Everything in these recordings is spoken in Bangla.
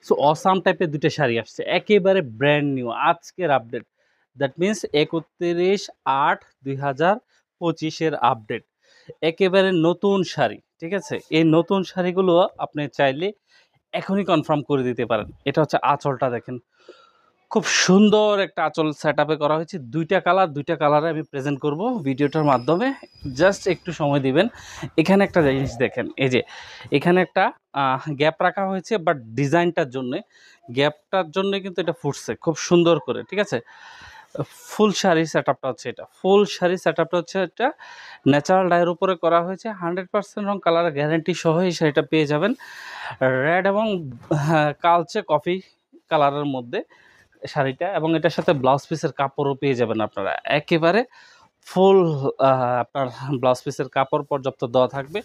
সো অসাম টাইপের দুইটা শাড়ি আসছে, একেবারে ব্র্যান্ড নিউ, আজকের আপডেট। দ্যাট মিন্স 31/8/2025 আপডেট, একেবারে নতুন শাড়ি। ঠিক আছে, এই নতুন শাড়িগুলো আপনি চাইলে এখনই কনফার্ম করে দিতে পারেন। এটা হচ্ছে আঁচলটা দেখেন, খুব সুন্দর একটা আঁচল সেট আপে করা হয়েছে। দুইটা কালার, দুইটা কালারে আমি প্রেজেন্ট করব ভিডিওটার মাধ্যমে, জাস্ট একটু সময় দিবেন। এখানে একটা জিনিস দেখেন, এই যে এখানে একটা গ্যাপ রাখা হয়েছে, বাট ডিজাইনটার জন্যে, গ্যাপটার জন্য কিন্তু এটা ফুটছে খুব সুন্দর করে। ঠিক আছে, ফুল শাড়ি সেট আপটা হচ্ছে এটা, ফুল শাড়ি সেট আপটা হচ্ছে এটা ন্যাচারাল ডাইয়ের উপরে করা হয়েছে। 100% রং কালার গ্যারান্টি সহ এই শাড়িটা পেয়ে যাবেন রেড এবং কালচে কফি কালারের মধ্যে শাড়িটা, এবং এটার সাথে ব্লাউজ পিসের কাপড়ও পেয়ে যাবেন আপনারা। একেবারে ফুল আপনার ব্লাউজ পিসের কাপড় পর্যাপ্ত দেওয়া থাকবে।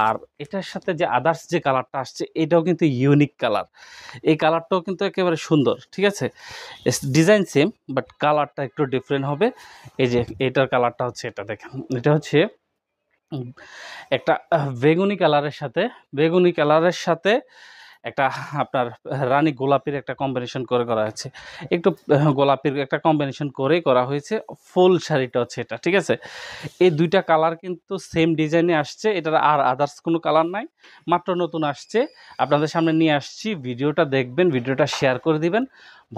আর এটার সাথে যে আদার্স যে কালারটা আসছে, এটাও কিন্তু ইউনিক কালার। এই কালারটাও কিন্তু একেবারে সুন্দর। ঠিক আছে, ডিজাইন সেম, বাট কালারটা একটু ডিফারেন্ট হবে। এই যে এটার কালারটা হচ্ছে, এটা দেখেন, এটা হচ্ছে একটা বেগুনি কালারের সাথে একটা আপনার রানী গোলাপির একটা কম্বিনেশন করে করা হয়েছে, একটু গোলাপির একটা কম্বিনেশন করেই করা হয়েছে। ফুল শাড়িটা হচ্ছে এটা। ঠিক আছে, এই দুইটা কালার কিন্তু সেম ডিজাইনে আসছে, এটার আর আদার্স কোনো কালার নাই, মাত্র নতুন আসছে, আপনাদের সামনে নিয়ে আসছি। ভিডিওটা দেখবেন, ভিডিওটা শেয়ার করে দিবেন,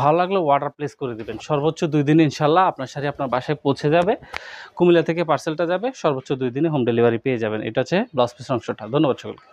ভালো লাগলে অর্ডার প্লেস করে দিবেন। সর্বোচ্চ 2 দিনে ইনশাল্লাহ আপনার শাড়ি আপনার বাসায় পৌঁছে যাবে। কুমিল্লা থেকে পার্সেলটা যাবে, সর্বোচ্চ 2 দিনে হোম ডেলিভারি পেয়ে যাবেন। এটা হচ্ছে ব্লাউজ পিসের অংশটা। ধন্যবাদ সকলকে।